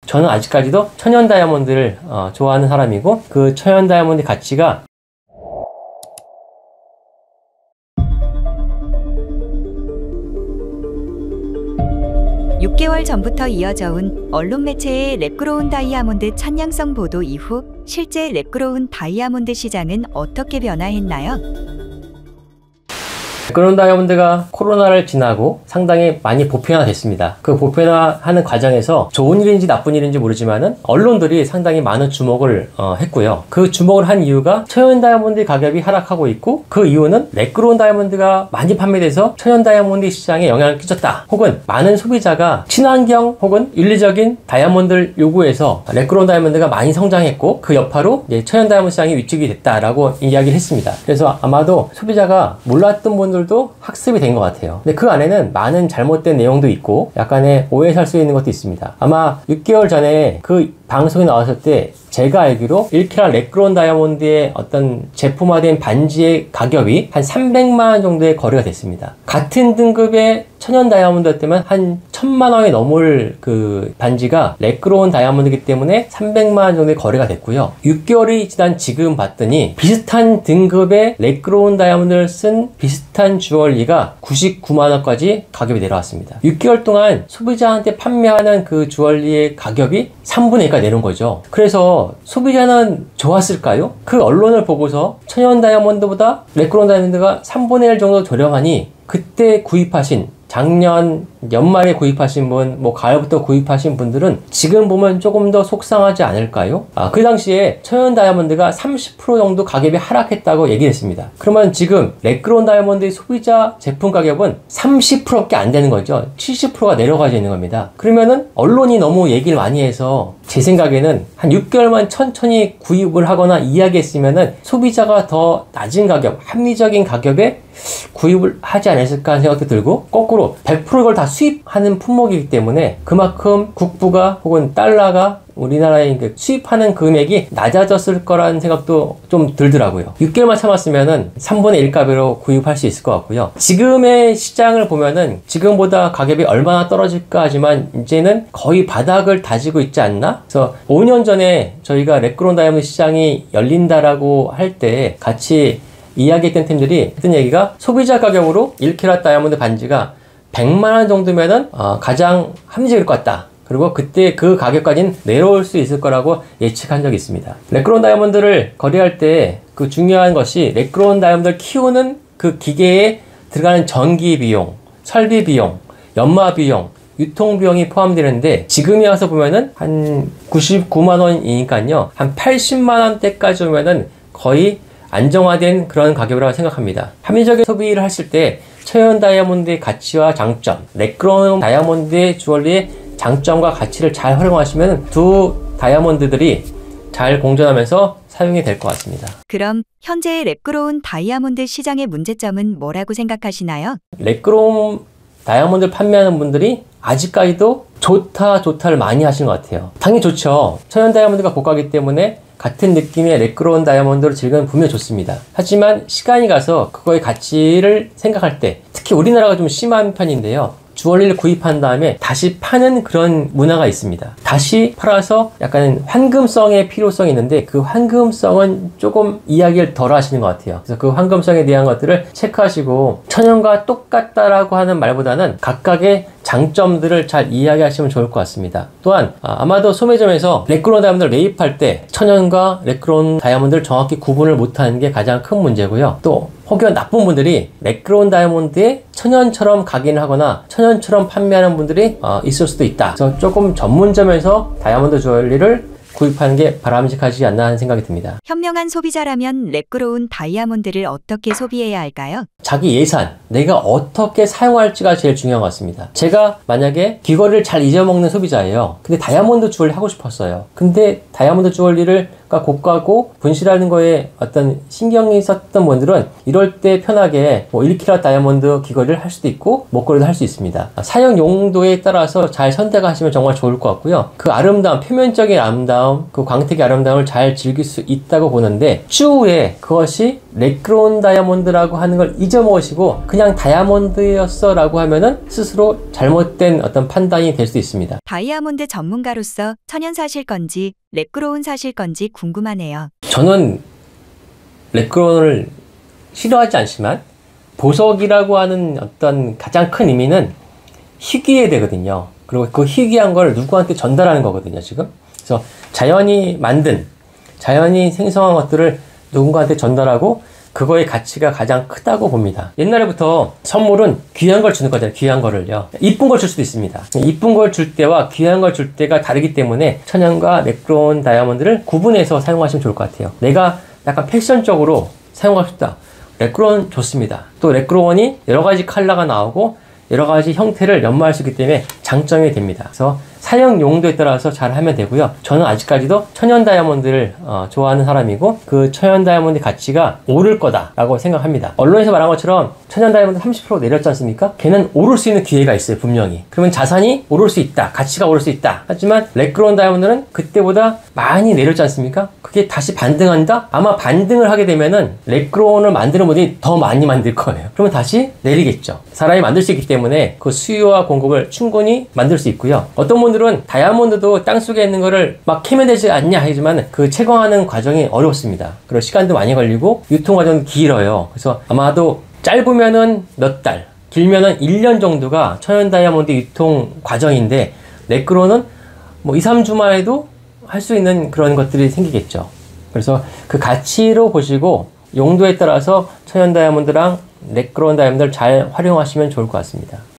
저는 아직까지도 천연 다이아몬드를 좋아하는 사람이고, 그 천연 다이아몬드 가치가 6개월 전부터 이어져 온 언론 매체의 랩그로운 다이아몬드 찬양성 보도 이후 실제 랩그로운 다이아몬드 시장은 어떻게 변화했나요? 랩그로운 다이아몬드가 코로나를 지나고 상당히 많이 보편화됐습니다. 그 보편화하는 과정에서 좋은 일인지 나쁜 일인지 모르지만은 언론들이 상당히 많은 주목을 했고요. 그 주목을 한 이유가 천연 다이아몬드 가격이 하락하고 있고, 그 이유는 랩그로운 다이아몬드가 많이 판매돼서 천연 다이아몬드 시장에 영향을 끼쳤다, 혹은 많은 소비자가 친환경 혹은 윤리적인 다이아몬드를 요구해서 랩그로운 다이아몬드가 많이 성장했고, 그 여파로 천연 다이아몬드 시장이 위축이 됐다라고 이야기를 했습니다. 그래서 아마도 소비자가 몰랐던 분들도 학습이 된 것 같아요. 근데 그 안에는 많은 잘못된 내용도 있고 약간의 오해 살 수 있는 것도 있습니다. 아마 6개월 전에 그 방송에 나왔을 때 제가 알기로 1캐럿 랩그로운 다이아몬드의 어떤 제품화된 반지의 가격이 한 300만 원 정도의 거래가 됐습니다. 같은 등급의 천연 다이아몬드였다면 한 1000만 원이 넘을 그 반지가 랩그로운 다이아몬드이기 때문에 300만 원 정도의 거래가 됐고요. 6개월이 지난 지금 봤더니 비슷한 등급의 랩그로운 다이아몬드를 쓴 비슷한 주얼리가 99만 원까지 가격이 내려왔습니다. 6개월 동안 소비자한테 판매하는 그 주얼리의 가격이 3분의 1까지 내려온 거죠. 그래서 소비자는 좋았을까요? 그 언론을 보고서 천연 다이아몬드보다 랩그로운 다이아몬드가 3분의 1 정도 저렴하니 그때 구입하신, 작년 연말에 구입하신 분, 가을부터 구입하신 분들은 지금 보면 조금 더 속상하지 않을까요? 그 당시에 천연 다이아몬드가 30% 정도 가격이 하락했다고 얘기를 했습니다. 그러면 지금 랩그로운 다이아몬드의 소비자 제품 가격은 30%밖에 안 되는 거죠. 70%가 내려가져 있는 겁니다. 그러면은 언론이 너무 얘기를 많이 해서 제 생각에는 한 6개월만 천천히 구입을 하거나 이야기했으면은 소비자가 더 낮은 가격, 합리적인 가격에 구입을 하지 않았을까 하는 생각도 들고, 거꾸로 100%를 다 수입하는 품목이기 때문에 그만큼 국부가 혹은 달러가 우리나라에 수입하는 금액이 낮아졌을 거라는 생각도 좀 들더라고요. 6개월만 참았으면은 3분의 1 값으로 구입할 수 있을 것 같고요. 지금의 시장을 보면은 지금보다 가격이 얼마나 떨어질까 하지만 이제는 거의 바닥을 다지고 있지 않나? 그래서 5년 전에 저희가 랩그로운 다이아몬드 시장이 열린다라고 할 때 같이 이야기했던 팀들이 했던 얘기가, 소비자 가격으로 1캐럿 다이아몬드 반지가 100만 원 정도면은 가장 합리적일 것 같다. 그리고 그때 그 가격까지는 내려올 수 있을 거라고 예측한 적이 있습니다. 랩그로운 다이아몬드를 거래할 때 그 중요한 것이 랩그로운 다이아몬드를 키우는 그 기계에 들어가는 전기 비용, 설비 비용, 연마 비용, 유통 비용이 포함되는데, 지금에 와서 보면은 한 99만 원이니까요. 한 80만 원대까지 오면은 거의 안정화된 그런 가격이라고 생각합니다. 합리적인 소비를 하실 때 천연 다이아몬드의 가치와 장점, 랩그로운 다이아몬드의 주얼리의 장점과 가치를 잘 활용하시면 두 다이아몬드들이 잘 공존하면서 사용이 될 것 같습니다. 그럼 현재의 랩그로운 다이아몬드 시장의 문제점은 뭐라고 생각하시나요? 랩그로운 다이아몬드를 판매하는 분들이 아직까지도 좋다를 많이 하시는 것 같아요. 당연히 좋죠. 천연 다이아몬드가 고가이기 때문에 같은 느낌의 랩그로운 다이아몬드를 즐기면 분명히 좋습니다. 하지만 시간이 가서 그거의 가치를 생각할 때, 특히 우리나라가 좀 심한 편인데요, 주얼리를 구입한 다음에 다시 파는 그런 문화가 있습니다. 다시 팔아서 약간 환금성의 필요성이 있는데, 그 환금성은 조금 이야기를 덜 하시는 것 같아요. 그래서 그 환금성에 대한 것들을 체크하시고, 천연과 똑같다라고 하는 말보다는 각각의 장점들을 잘 이야기하시면 좋을 것 같습니다. 또한 아마도 소매점에서 랩그로운 다이아몬드를 매입할 때 천연과 랩그로운 다이아몬드를 정확히 구분을 못하는 게 가장 큰 문제고요. 또 혹여 나쁜 분들이 랩그로운 다이아몬드에 천연처럼 각인을 하거나 천연처럼 판매하는 분들이 있을 수도 있다. 그래서 조금 전문점에서 다이아몬드 주얼리를 구입하는 게 바람직하지 않나 하는 생각이 듭니다. 현명한 소비자라면 랩그로운 다이아몬드를 어떻게 소비해야 할까요? 자기 예산, 내가 어떻게 사용할지가 제일 중요한 것 같습니다. 제가 만약에 귀걸이를 잘 잊어먹는 소비자예요. 근데 다이아몬드 주얼리 하고 싶었어요. 근데 다이아몬드 주얼리를 가 고가고 분실하는 거에 어떤 신경이 썼던 분들은 이럴 때 편하게 뭐 1K 다이아몬드 귀걸이를 할 수도 있고 목걸이도 할 수 있습니다. 사용 용도에 따라서 잘 선택하시면 정말 좋을 것 같고요. 그 아름다움, 표면적인 아름다움, 그 광택의 아름다움을 잘 즐길 수 있다고 보는데 추후에 그것이 랩그로운 다이아몬드라고 하는 걸 잊어먹으시고 그냥 다이아몬드였어 라고 하면은 스스로 잘못된 어떤 판단이 될 수 있습니다. 다이아몬드 전문가로서 천연 사실 건지 랩그로운 사실 건지 궁금하네요. 저는 랩그로운을 싫어하지 않지만 보석이라고 하는 어떤 가장 큰 의미는 희귀해야 되거든요. 그리고 그 희귀한 걸 누구한테 전달하는 거거든요, 지금. 그래서 자연이 만든, 자연이 생성한 것들을 누군가한테 전달하고 그거의 가치가 가장 크다고 봅니다. 옛날부터 선물은 귀한 걸 주는 거잖아요. 귀한 거를요. 이쁜 걸 줄 수도 있습니다. 이쁜 걸 줄 때와 귀한 걸 줄 때가 다르기 때문에 천연과 랩그로운 다이아몬드를 구분해서 사용하시면 좋을 것 같아요. 내가 약간 패션적으로 사용하고 싶다. 랩그로운 좋습니다. 또 랩그로운이 여러 가지 컬러가 나오고 여러 가지 형태를 연마할 수 있기 때문에 장점이 됩니다. 그래서 사용 용도에 따라서 잘 하면 되고요. 저는 아직까지도 천연 다이아몬드를 좋아하는 사람이고 그 천연 다이아몬드 가치가 오를 거다라고 생각합니다. 언론에서 말한 것처럼 천연 다이아몬드 30% 내렸지 않습니까? 걔는 오를 수 있는 기회가 있어요, 분명히. 그러면 자산이 오를 수 있다, 가치가 오를 수 있다. 하지만 랩그로운 다이아몬드는 그때보다 많이 내렸지 않습니까? 그게 다시 반등한다? 아마 반등을 하게 되면은 랩그로운을 만드는 분들이 더 많이 만들 거예요. 그러면 다시 내리겠죠. 사람이 만들 수 있기 때문에 그 수요와 공급을 충분히 만들 수 있고요. 어떤 분들은 다이아몬드도 땅속에 있는 거를 막 캐면 되지 않냐 하지만 그 채광하는 과정이 어렵습니다. 그리고 시간도 많이 걸리고 유통 과정도 길어요. 그래서 아마도 짧으면은 몇 달, 길면은 1년 정도가 천연 다이아몬드 유통 과정인데 랩그로운은 뭐 2, 3주만 해도 할 수 있는 그런 것들이 생기겠죠. 그래서 그 가치로 보시고 용도에 따라서 천연 다이아몬드랑 랩그로운 다이아몬드를 잘 활용하시면 좋을 것 같습니다.